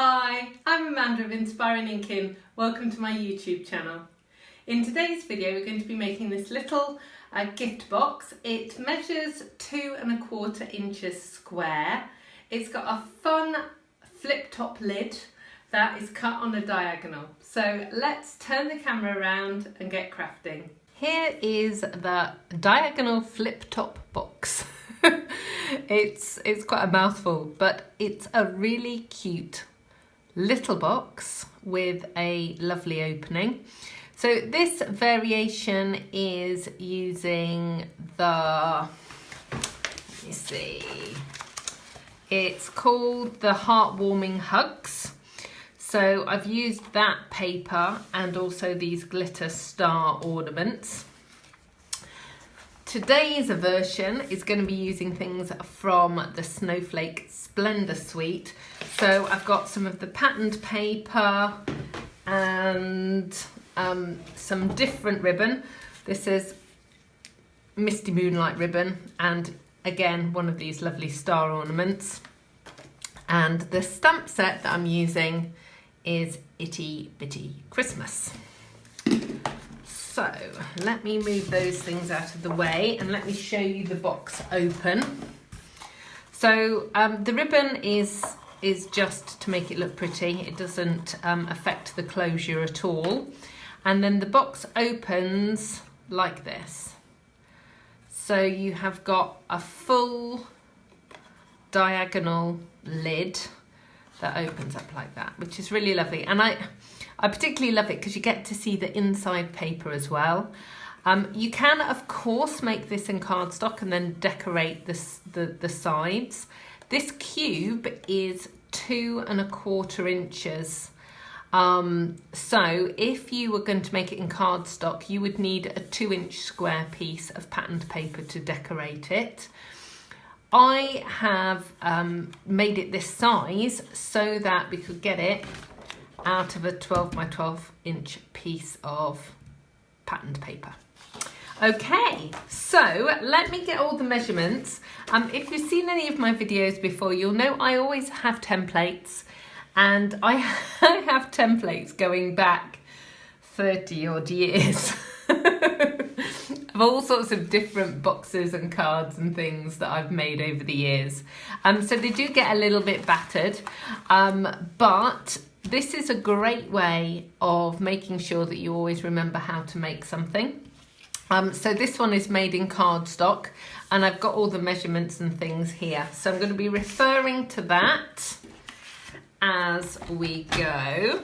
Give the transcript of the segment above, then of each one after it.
Hi, I'm Amanda of Inspiring Inkin. Welcome to my YouTube channel. In today's video we're going to be making this little gift box. It measures 2 1/4 inches square. It's got a fun flip top lid that is cut on a diagonal. So let's turn the camera around and get crafting. Here is the diagonal flip top box. It's quite a mouthful, but it's a really cute little box with a lovely opening. So this variation is using let me see, it's called the Heartwarming Hugs. So I've used that paper and also these glitter star ornaments. Today's version is going to be using things from the Snowflake Splendor Suite. So I've got some of the patterned paper and some different ribbon. This is Misty Moonlight ribbon and again one of these lovely star ornaments. And the stamp set that I'm using is Itty Bitty Christmas. So let me move those things out of the way and let me show you the box open. So the ribbon is just to make it look pretty. It doesn't affect the closure at all. And then the box opens like this. So you have got a full diagonal lid that opens up like that, which is really lovely. And I particularly love it because you get to see the inside paper as well. You can, of course, make this in cardstock and then decorate the sides. This cube is 2 1/4 inches. So if you were going to make it in cardstock, you would need a 2-inch square piece of patterned paper to decorate it. I have made it this size so that we could get it out of a 12 by 12 inch piece of patterned paper. Okay, so let me get all the measurements. If you've seen any of my videos before, you'll know I always have templates, and I have templates going back 30 odd years of all sorts of different boxes and cards and things that I've made over the years. So they do get a little bit battered, but this is a great way of making sure that you always remember how to make something. So this one is made in cardstock and I've got all the measurements and things here. So I'm going to be referring to that as we go.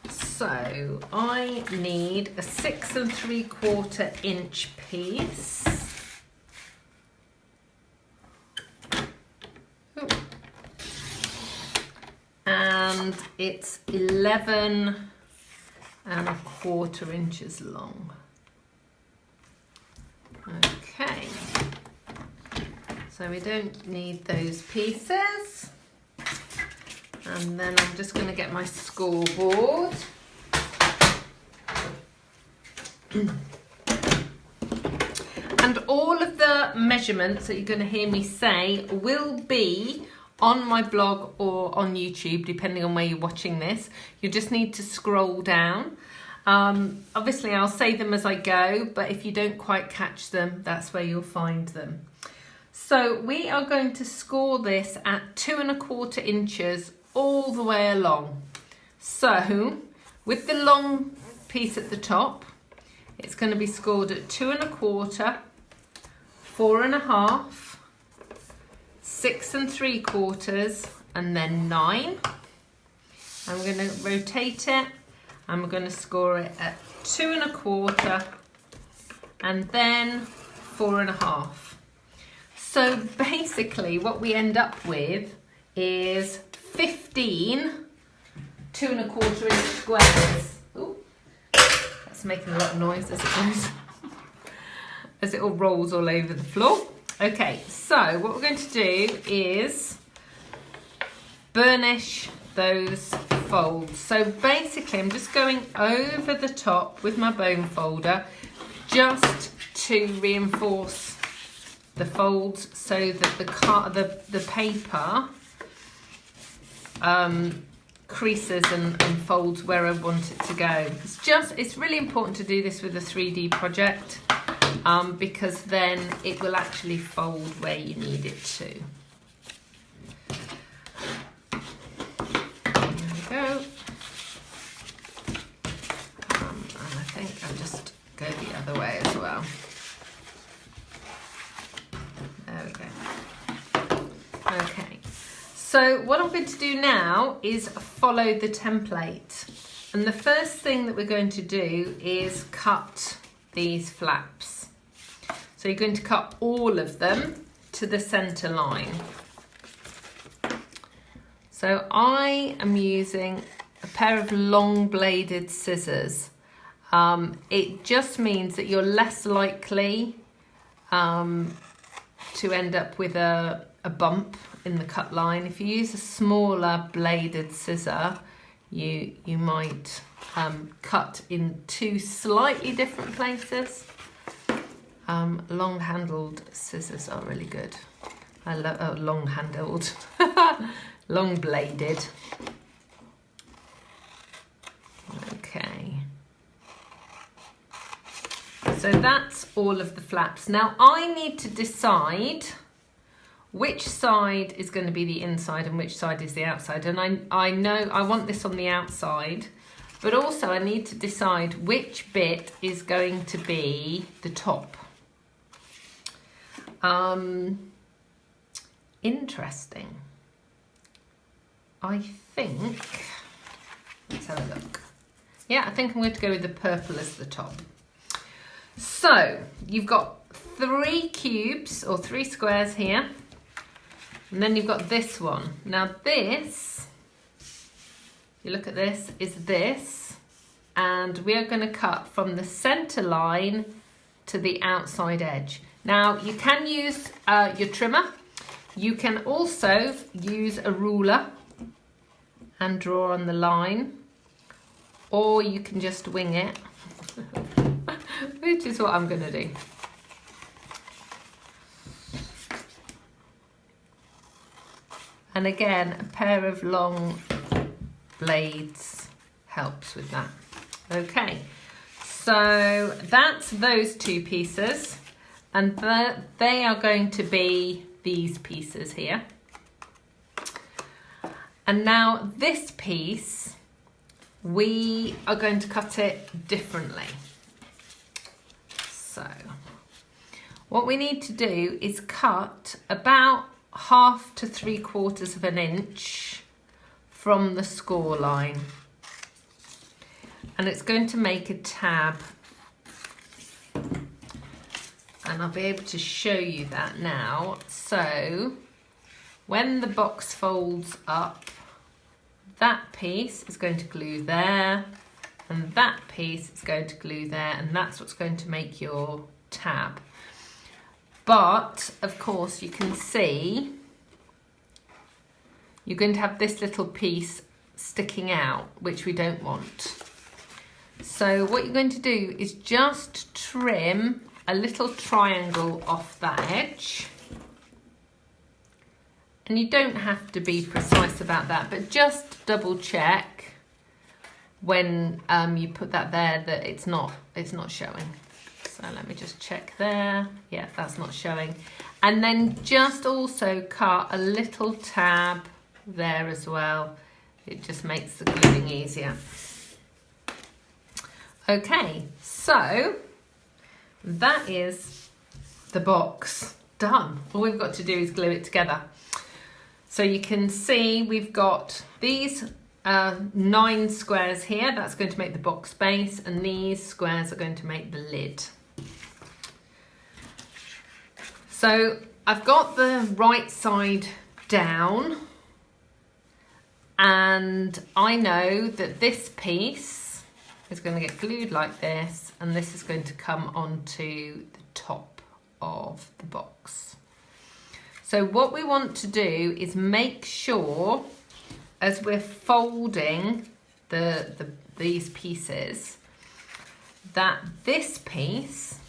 So I need a 6 3/4 inch piece. Ooh. And it's 11 1/4 inches long. Okay, so we don't need those pieces. And then I'm just going to get my scoreboard. And all of the measurements that you're going to hear me say will be on my blog or on YouTube, depending on where you're watching this. You just need to scroll down. Obviously I'll say them as I go, but if you don't quite catch them, that's where you'll find them. So we are going to score this at 2 1/4 inches all the way along. So with the long piece at the top, it's going to be scored at 2 1/4, 4 1/2, 6 3/4, and then 9. I'm going to rotate it and we're going to score it at 2 1/4 and then 4 1/2. So basically what we end up with is 15 2 1/4 inch squares. Ooh, that's making a lot of noise as it goes, as it all rolls all over the floor. Okay, so what we're going to do is burnish those folds. So basically I'm just going over the top with my bone folder just to reinforce the folds so that the paper creases and folds where I want it to go. It's really important to do this with a 3D project because then it will actually fold where you need it to. There we go. And I think I'll just go the other way as well. There we go. Okay. So what I'm going to do now is follow the template. And the first thing that we're going to do is cut these flaps. So you're going to cut all of them to the center line. So I am using a pair of long bladed scissors. It just means that you're less likely to end up with a bump in the cut line. If you use a smaller bladed scissor, you might cut in two slightly different places. Long handled scissors are really good. I love long handled, long bladed. Okay. So that's all of the flaps. Now I need to decide which side is going to be the inside and which side is the outside. And I know I want this on the outside, but also I need to decide which bit is going to be the top. Interesting. I think, let's have a look. Yeah, I think I'm going to go with the purple as the top. So you've got 3 cubes or 3 squares here. And then you've got this one. Now this, you look at this, is this. And we are going to cut from the center line to the outside edge. Now you can use your trimmer. You can also use a ruler and draw on the line. Or you can just wing it, which is what I'm going to do. And again, a pair of long blades helps with that. Okay, so that's those 2 pieces. And they are going to be these pieces here. And now this piece, we are going to cut it differently. So what we need to do is cut about 1/2 to 3/4 of an inch from the score line, and it's going to make a tab, and I'll be able to show you that now. So when the box folds up, that piece is going to glue there, and that piece is going to glue there, and that's what's going to make your tab. But of course you can see you're going to have this little piece sticking out, which we don't want. So what you're going to do is just trim a little triangle off that edge. And you don't have to be precise about that, but just double check when you put that there that it's not showing. So let me just check there. Yeah, that's not showing. And then just also cut a little tab there as well. It just makes the gluing easier. Okay, so that is the box done. All we've got to do is glue it together. So you can see we've got these 9 squares here. That's going to make the box base, and these squares are going to make the lid. So I've got the right side down, and I know that this piece is going to get glued like this, and this is going to come onto the top of the box. So what we want to do is make sure, as we're folding these pieces, that this piece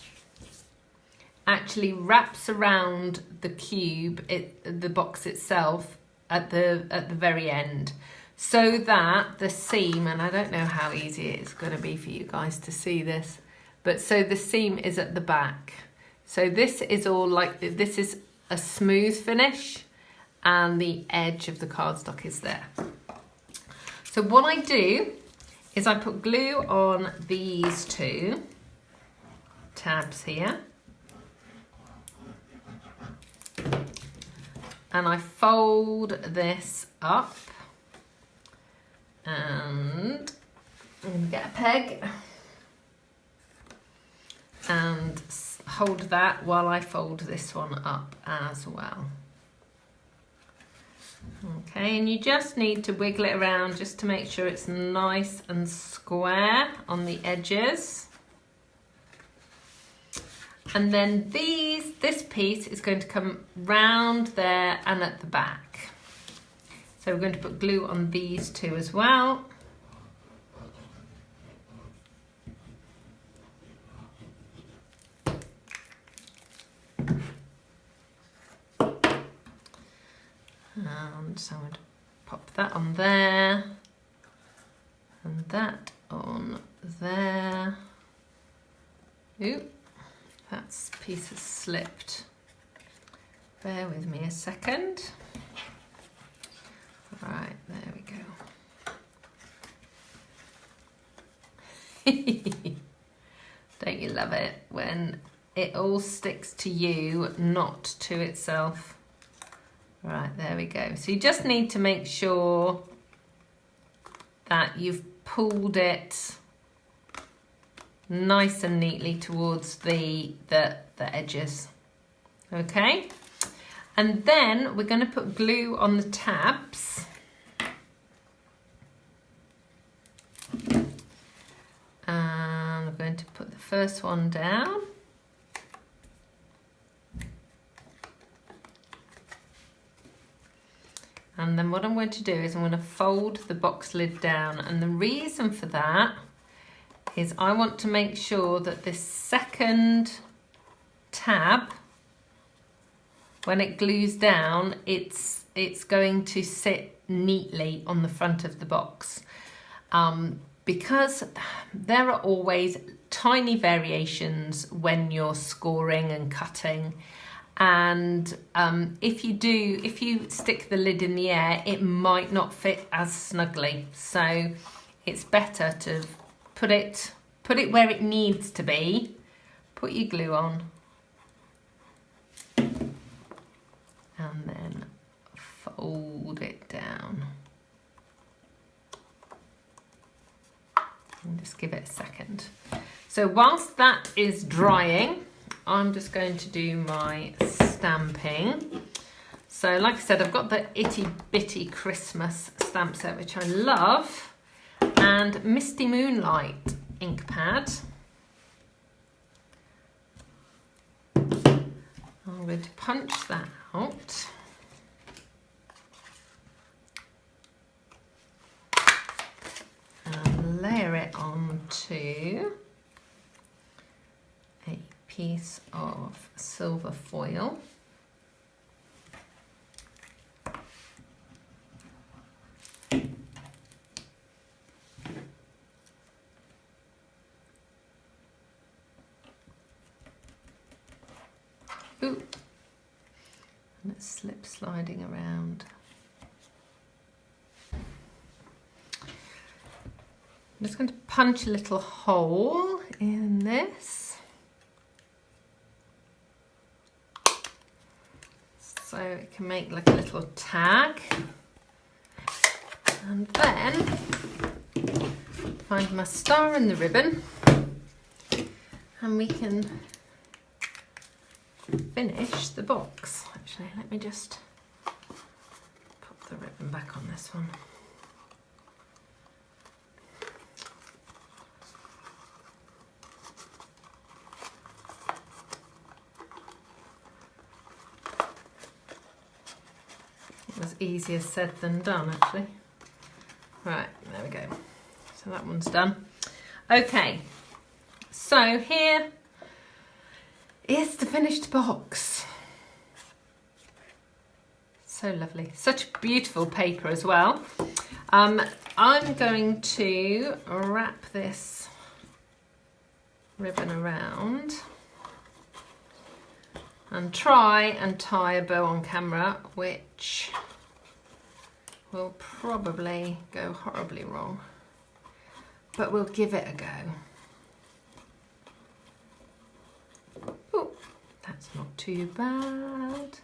actually wraps around the cube, the box itself, at the very end. so that the seam, and I don't know how easy it's going to be for you guys to see this, but so the seam is at the back. So this is all like, this is a smooth finish and the edge of the cardstock is there. So what I do is I put glue on these two tabs here. And I fold this up. And I'm going to get a peg and hold that while I fold this one up as well. Okay, and you just need to wiggle it around just to make sure it's nice and square on the edges. And then this piece is going to come round there and at the back. So we're going to put glue on these two as well. And so I'm going to pop that on there and that on there. Ooh, that piece has slipped. Bear with me a second. Right, there we go. Don't you love it when it all sticks to you, not to itself? Right, there we go. So you just need to make sure that you've pulled it nice and neatly towards the edges. Okay? And then we're going to put glue on the tabs. And I'm going to put the first one down. And then what I'm going to do is I'm going to fold the box lid down. And the reason for that is I want to make sure that this second tab, when it glues down, it's going to sit neatly on the front of the box. Because there are always tiny variations when you're scoring and cutting. And if you stick the lid in the air, it might not fit as snugly. So it's better to put it where it needs to be. Put your glue on. And then fold it down. And just give it a second. So whilst that is drying, I'm just going to do my stamping. So like I said, I've got the Itty Bitty Christmas stamp set, which I love, and Misty Moonlight ink pad. I'm going to punch that out. And layer it onto a piece of silver foil. Ooh. And it's slip sliding around. I'm just going to punch a little hole in this. So it can make like a little tag. And then find my star and the ribbon. And we can finish the box. Actually, let me just put the ribbon back on this one. It was easier said than done, actually. Right, there we go. So that one's done. Okay, so here is the finished box. So lovely. Such beautiful paper as well. I'm going to wrap this ribbon around and try and tie a bow on camera, which will probably go horribly wrong, but we'll give it a go. Oh, that's not too bad.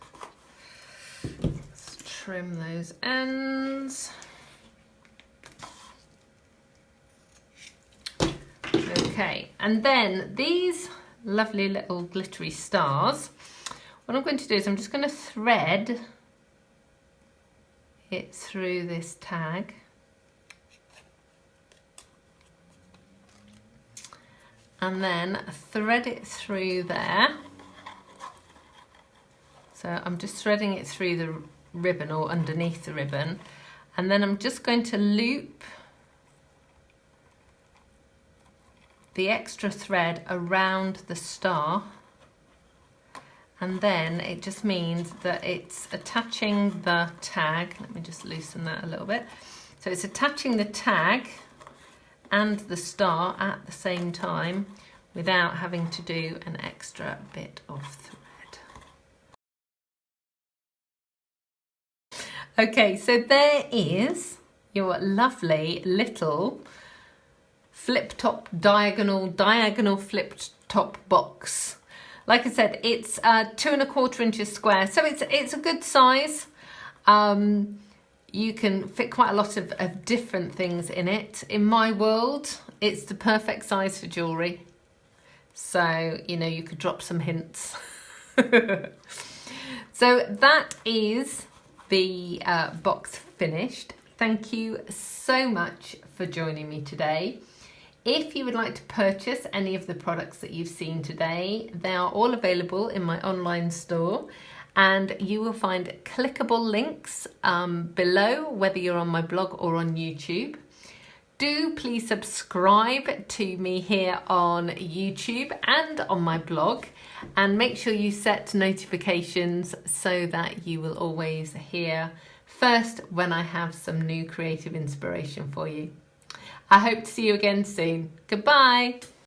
Let's trim those ends. Okay, and then these lovely little glittery stars, what I'm going to do is I'm just going to thread it through this tag. And then thread it through there. So I'm just threading it through the ribbon or underneath the ribbon. And then I'm just going to loop the extra thread around the star, and then it just means that it's attaching the tag. Let me just loosen that a little bit. So it's attaching the tag and the star at the same time without having to do an extra bit of thread. Okay, so there is your lovely little flip top diagonal flipped top box. Like I said, it's 2¼ inches square, so it's a good size. You can fit quite a lot of different things in it. In my world, it's the perfect size for jewellery. So, you know, you could drop some hints. So that is the box finished. Thank you so much for joining me today. If you would like to purchase any of the products that you've seen today, they are all available in my online store, and you will find clickable links below, whether you're on my blog or on YouTube. Do please subscribe to me here on YouTube and on my blog, and make sure you set notifications so that you will always hear first when I have some new creative inspiration for you. I hope to see you again soon. Goodbye.